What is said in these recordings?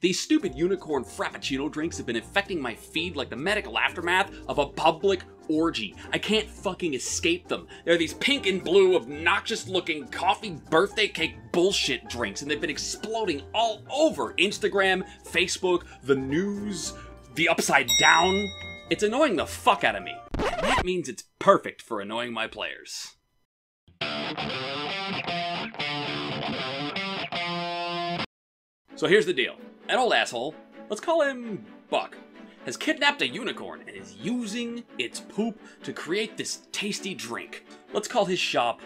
These stupid unicorn frappuccino drinks have been infecting my feed like the medical aftermath of a public orgy. I can't fucking escape them. They're these pink and blue, obnoxious-looking coffee birthday cake bullshit drinks, and they've been exploding all over Instagram, Facebook, the news, the Upside Down. It's annoying the fuck out of me. And that means it's perfect for annoying my players. So here's the deal. An old asshole, let's call him Buck, has kidnapped a unicorn and is using its poop to create this tasty drink. Let's call his shop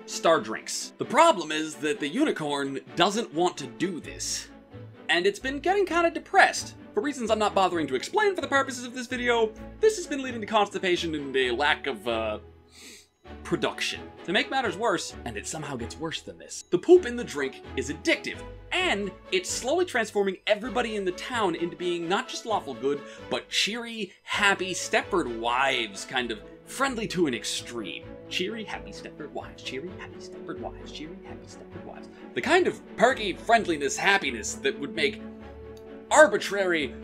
Star Drinks. The problem is that the unicorn doesn't want to do this, and it's been getting kind of depressed. For reasons I'm not bothering to explain for the purposes of this video, this has been leading to constipation and a lack of, production. To make matters worse, and it somehow gets worse than this, the poop in the drink is addictive, and it's slowly transforming everybody in the town into being not just lawful good, but cheery, happy Stepford wives, kind of friendly to an extreme. Cheery, happy Stepford wives, cheery, happy Stepford wives, cheery, happy Stepford wives. The kind of perky friendliness, happiness that would make arbitrary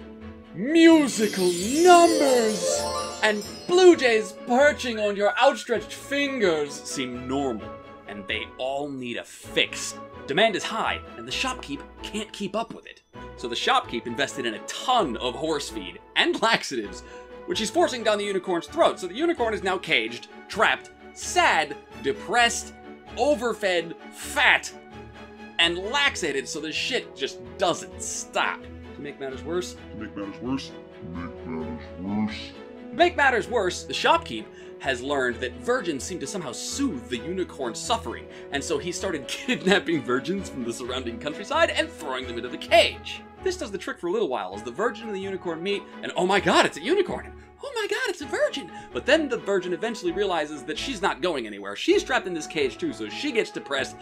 musical numbers and blue jays perching on your outstretched fingers seem normal, and they all need a fix. Demand is high, and the shopkeep can't keep up with it. So the shopkeep invested in a ton of horse feed and laxatives, which he's forcing down the unicorn's throat. So the unicorn is now caged, trapped, sad, depressed, overfed, fat, and laxated, so the shit just doesn't stop. To make matters worse, the shopkeep has learned that virgins seem to somehow soothe the unicorn's suffering, and so he started kidnapping virgins from the surrounding countryside and throwing them into the cage. This does the trick for a little while as the virgin and the unicorn meet, and oh my god, it's a unicorn! Oh my god, it's a virgin! But then the virgin eventually realizes that she's not going anywhere. She's trapped in this cage too, so she gets depressed,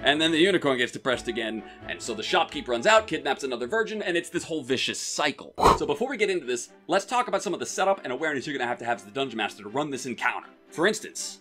and then the unicorn gets depressed again, and so the shopkeep runs out, kidnaps another virgin, and it's this whole vicious cycle. So before we get into this, let's talk about some of the setup and awareness you're gonna have to have as the Dungeon Master to run this encounter. For instance,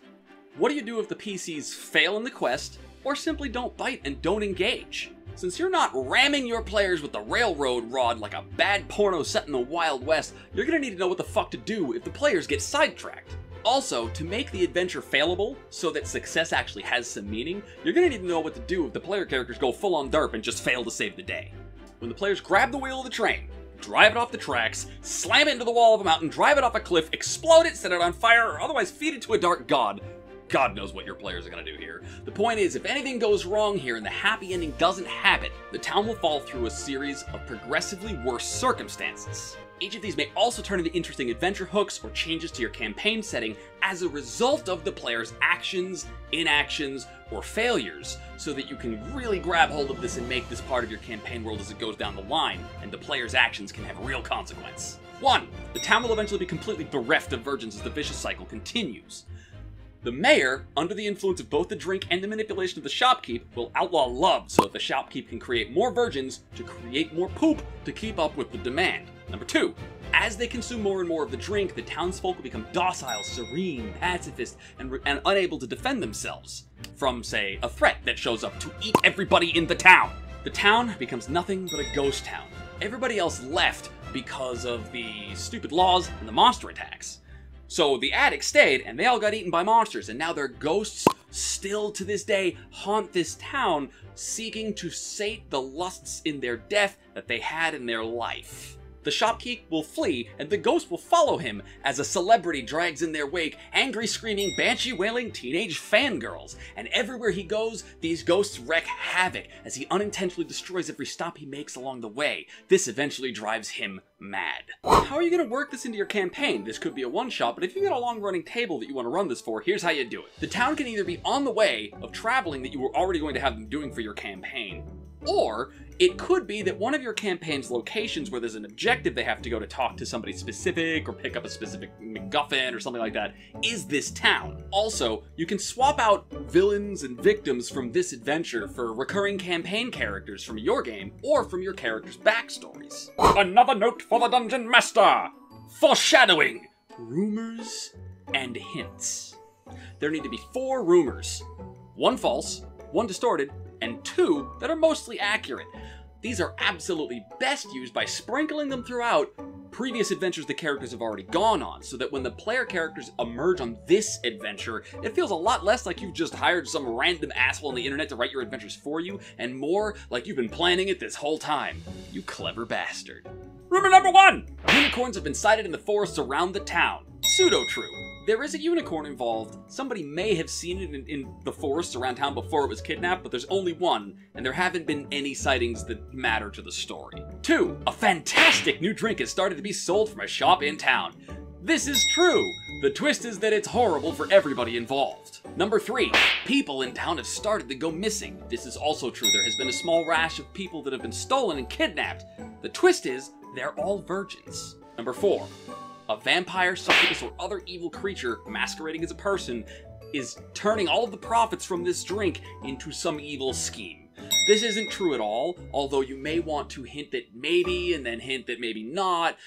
what do you do if the PCs fail in the quest, or simply don't bite and don't engage? Since you're not ramming your players with the railroad rod like a bad porno set in the Wild West, you're gonna need to know what the fuck to do if the players get sidetracked. Also, to make the adventure failable, so that success actually has some meaning, you're gonna need to know what to do if the player characters go full on derp and just fail to save the day. When the players grab the wheel of the train, drive it off the tracks, slam it into the wall of a mountain, drive it off a cliff, explode it, set it on fire, or otherwise feed it to a dark god, God knows what your players are gonna do here. The point is, if anything goes wrong here and the happy ending doesn't happen, the town will fall through a series of progressively worse circumstances. Each of these may also turn into interesting adventure hooks or changes to your campaign setting as a result of the player's actions, inactions, or failures, so that you can really grab hold of this and make this part of your campaign world as it goes down the line, and the player's actions can have real consequence. 1. The town will eventually be completely bereft of virgins as the vicious cycle continues. The mayor, under the influence of both the drink and the manipulation of the shopkeep, will outlaw love so that the shopkeep can create more virgins to create more poop to keep up with the demand. Number 2, as they consume more and more of the drink, the townsfolk will become docile, serene, pacifist, and unable to defend themselves from, say, a threat that shows up to eat everybody in the town. The town becomes nothing but a ghost town. Everybody else left because of the stupid laws and the monster attacks. So the addicts stayed, and they all got eaten by monsters, and now their ghosts still to this day haunt this town, seeking to sate the lusts in their death that they had in their life. The shopkeep will flee, and the ghost will follow him as a celebrity drags in their wake angry, screaming, banshee-wailing teenage fangirls. And everywhere he goes, these ghosts wreak havoc as he unintentionally destroys every stop he makes along the way. This eventually drives him mad. How are you going to work this into your campaign? This could be a one-shot, but if you've got a long-running table that you want to run this for, here's how you do it. The town can either be on the way of traveling that you were already going to have them doing for your campaign, or it could be that one of your campaign's locations where there's an objective they have to go to talk to somebody specific or pick up a specific MacGuffin or something like that is this town. Also, you can swap out villains and victims from this adventure for recurring campaign characters from your game or from your characters' backstories. Another note for the Dungeon Master! Foreshadowing! Rumors and hints. There need to be 4 rumors. 1 false, 1 distorted, and 2 that are mostly accurate. These are absolutely best used by sprinkling them throughout previous adventures the characters have already gone on, so that when the player characters emerge on this adventure, it feels a lot less like you've just hired some random asshole on the internet to write your adventures for you, and more like you've been planning it this whole time. You clever bastard. Rumor number 1! Unicorns have been sighted in the forests around the town. Pseudo-true. There is a unicorn involved. Somebody may have seen it in the forests around town before it was kidnapped, but there's only one, and there haven't been any sightings that matter to the story. 2. A fantastic new drink has started to be sold from a shop in town. This is true. The twist is that it's horrible for everybody involved. Number 3. People in town have started to go missing. This is also true. There has been a small rash of people that have been stolen and kidnapped. The twist is they're all virgins. Number 4. A vampire, succubus, or other evil creature masquerading as a person is turning all of the profits from this drink into some evil scheme. This isn't true at all, although you may want to hint that maybe, and then hint that maybe not.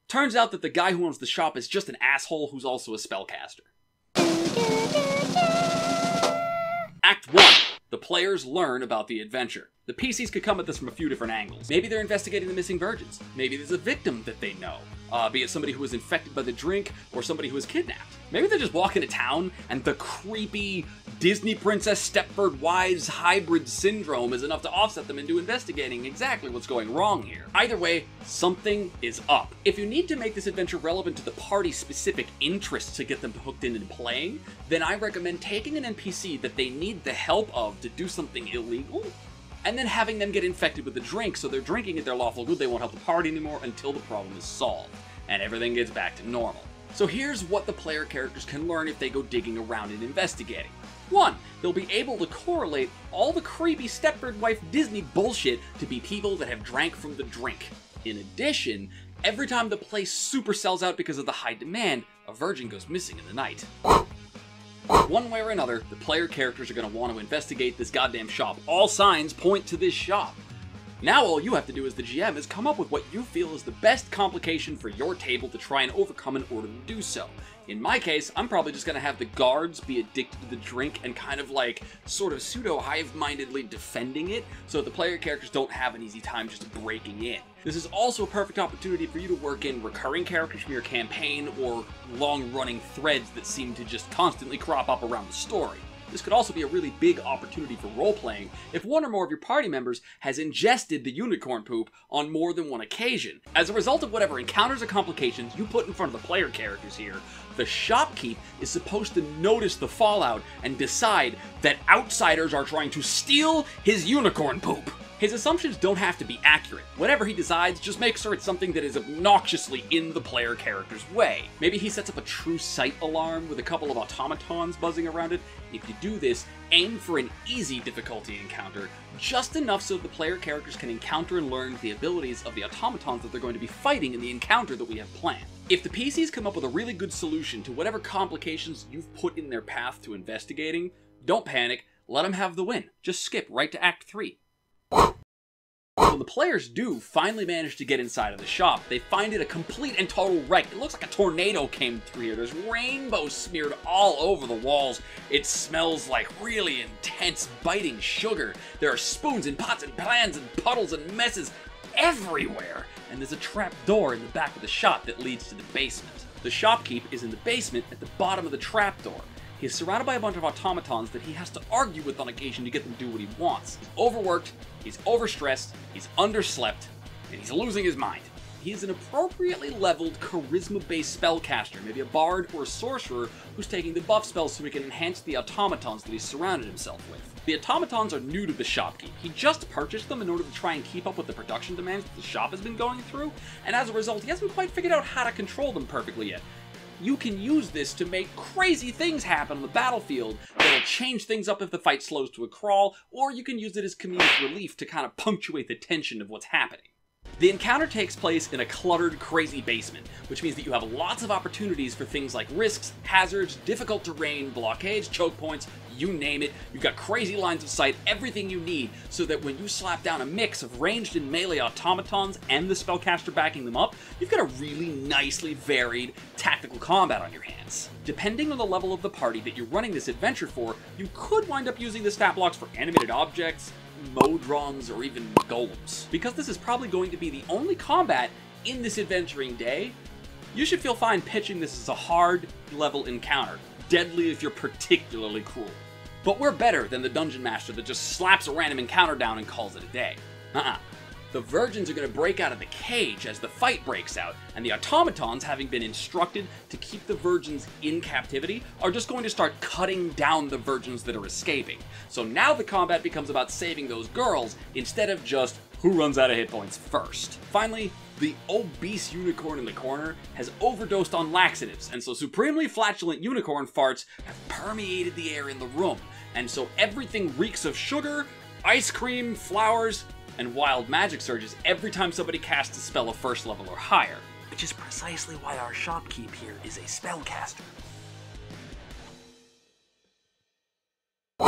Turns out that the guy who owns the shop is just an asshole who's also a spellcaster. Act 1. The players learn about the adventure. The PCs could come at this from a few different angles. Maybe they're investigating the missing virgins. Maybe there's a victim that they know. Be it somebody who was infected by the drink or somebody who was kidnapped. Maybe they're just walking to town and the creepy Disney Princess Stepford Wives hybrid syndrome is enough to offset them into investigating exactly what's going wrong here. Either way, something is up. If you need to make this adventure relevant to the party's specific interests to get them hooked in and playing, then I recommend taking an NPC that they need the help of to do something illegal, and then having them get infected with the drink, so they're drinking at their lawful good, they won't help the party anymore until the problem is solved, and everything gets back to normal. So here's what the player characters can learn if they go digging around and investigating. 1. They'll be able to correlate all the creepy Stepford Wife Disney bullshit to be people that have drank from the drink. In addition, every time the place super sells out because of the high demand, a virgin goes missing in the night. One way or another, the player characters are going to want to investigate this goddamn shop. All signs point to this shop. Now all you have to do as the GM is come up with what you feel is the best complication for your table to try and overcome in order to do so. In my case, I'm probably just going to have the guards be addicted to the drink and kind of like sort of pseudo-hive-mindedly defending it so that the player characters don't have an easy time just breaking in. This is also a perfect opportunity for you to work in recurring characters from your campaign or long-running threads that seem to just constantly crop up around the story. This could also be a really big opportunity for role-playing if one or more of your party members has ingested the unicorn poop on more than one occasion. As a result of whatever encounters or complications you put in front of the player characters here, the shopkeep is supposed to notice the fallout and decide that outsiders are trying to steal his unicorn poop. His assumptions don't have to be accurate. Whatever he decides, just make sure it's something that is obnoxiously in the player character's way. Maybe he sets up a true sight alarm with a couple of automatons buzzing around it. If you do this, aim for an easy difficulty encounter, just enough so the player characters can encounter and learn the abilities of the automatons that they're going to be fighting in the encounter that we have planned. If the PCs come up with a really good solution to whatever complications you've put in their path to investigating, don't panic, let them have the win. Just skip right to Act 3. When the players do finally manage to get inside of the shop, they find it a complete and total wreck. It looks like a tornado came through here. There's rainbows smeared all over the walls. It smells like really intense biting sugar. There are spoons and pots and pans and puddles and messes everywhere. And there's a trap door in the back of the shop that leads to the basement. The shopkeep is in the basement at the bottom of the trap door. He's surrounded by a bunch of automatons that he has to argue with on occasion to get them to do what he wants. He's overworked, he's overstressed, he's underslept, and he's losing his mind. He's an appropriately leveled charisma-based spellcaster, maybe a bard or a sorcerer who's taking the buff spells so he can enhance the automatons that he's surrounded himself with. The automatons are new to the shopkeep. He just purchased them in order to try and keep up with the production demands that the shop has been going through, and as a result, he hasn't quite figured out how to control them perfectly yet. You can use this to make crazy things happen on the battlefield that'll change things up if the fight slows to a crawl, or you can use it as comedic relief to kind of punctuate the tension of what's happening. The encounter takes place in a cluttered, crazy basement, which means that you have lots of opportunities for things like risks, hazards, difficult terrain, blockades, choke points, you name it. You've got crazy lines of sight, everything you need, so that when you slap down a mix of ranged and melee automatons and the spellcaster backing them up, you've got a really nicely varied tactical combat on your hands. Depending on the level of the party that you're running this adventure for, you could wind up using the stat blocks for animated objects, modrons, or even golems. Because this is probably going to be the only combat in this adventuring day, you should feel fine pitching this as a hard level encounter, deadly if you're particularly cruel. But we're better than the Dungeon Master that just slaps a random encounter down and calls it a day. The virgins are going to break out of the cage as the fight breaks out, and the automatons, having been instructed to keep the virgins in captivity, are just going to start cutting down the virgins that are escaping. So now the combat becomes about saving those girls, instead of just who runs out of hit points first. Finally, the obese unicorn in the corner has overdosed on laxatives, and so supremely flatulent unicorn farts have permeated the air in the room, and so everything reeks of sugar, ice cream, flowers, and wild magic surges every time somebody casts a spell of first level or higher. Which is precisely why our shopkeep here is a spellcaster.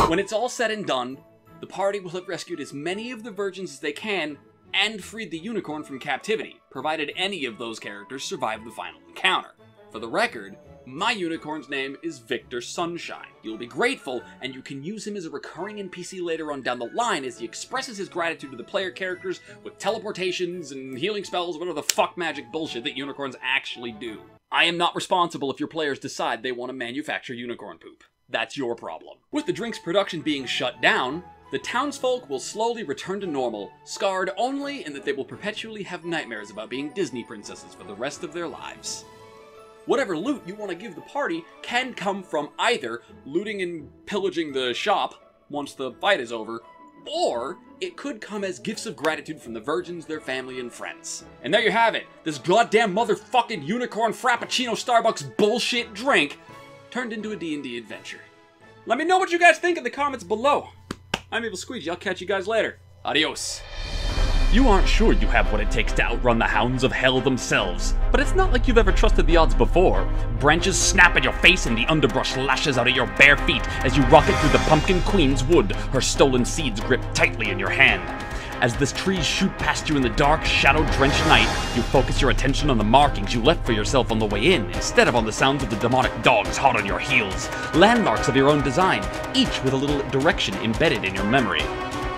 When it's all said and done, the party will have rescued as many of the virgins as they can and freed the unicorn from captivity, provided any of those characters survive the final encounter. For the record, my unicorn's name is Victor Sunshine. You'll be grateful, and you can use him as a recurring NPC later on down the line as he expresses his gratitude to the player characters with teleportations and healing spells, whatever the fuck magic bullshit that unicorns actually do. I am not responsible if your players decide they want to manufacture unicorn poop. That's your problem. With the drink's production being shut down, the townsfolk will slowly return to normal, scarred only in that they will perpetually have nightmares about being Disney princesses for the rest of their lives. Whatever loot you want to give the party can come from either looting and pillaging the shop once the fight is over, or it could come as gifts of gratitude from the virgins, their family, and friends. And there you have it, this goddamn motherfucking unicorn frappuccino Starbucks bullshit drink turned into a D&D adventure. Let me know what you guys think in the comments below. I'm evilsqueegee, I'll catch you guys later. Adios. You aren't sure you have what it takes to outrun the hounds of hell themselves, but it's not like you've ever trusted the odds before. Branches snap at your face and the underbrush lashes out at your bare feet as you rocket through the Pumpkin Queen's wood, her stolen seeds gripped tightly in your hand. As the trees shoot past you in the dark, shadow-drenched night, you focus your attention on the markings you left for yourself on the way in, instead of on the sounds of the demonic dogs hot on your heels. Landmarks of your own design, each with a little direction embedded in your memory.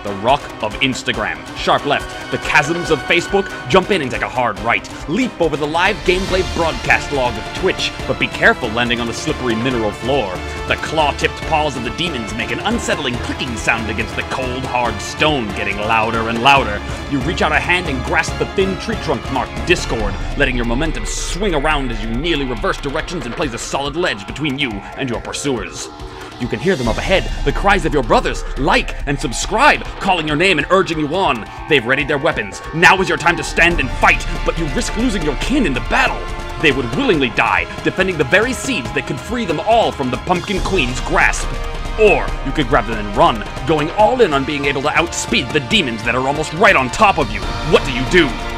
The rock of Instagram, sharp left. The chasms of Facebook, jump in and take a hard right. Leap over the live gameplay broadcast log of Twitch, but be careful landing on the slippery mineral floor. The claw-tipped paws of the demons make an unsettling clicking sound against the cold, hard stone, getting louder and louder. You reach out a hand and grasp the thin tree trunk marked Discord, letting your momentum swing around as you nearly reverse directions and place a solid ledge between you and your pursuers. You can hear them up ahead, the cries of your brothers, like and subscribe, calling your name and urging you on. They've readied their weapons. Now is your time to stand and fight, but you risk losing your kin in the battle. They would willingly die, defending the very seeds that could free them all from the Pumpkin Queen's grasp. Or you could grab them and run, going all in on being able to outspeed the demons that are almost right on top of you. What do you do?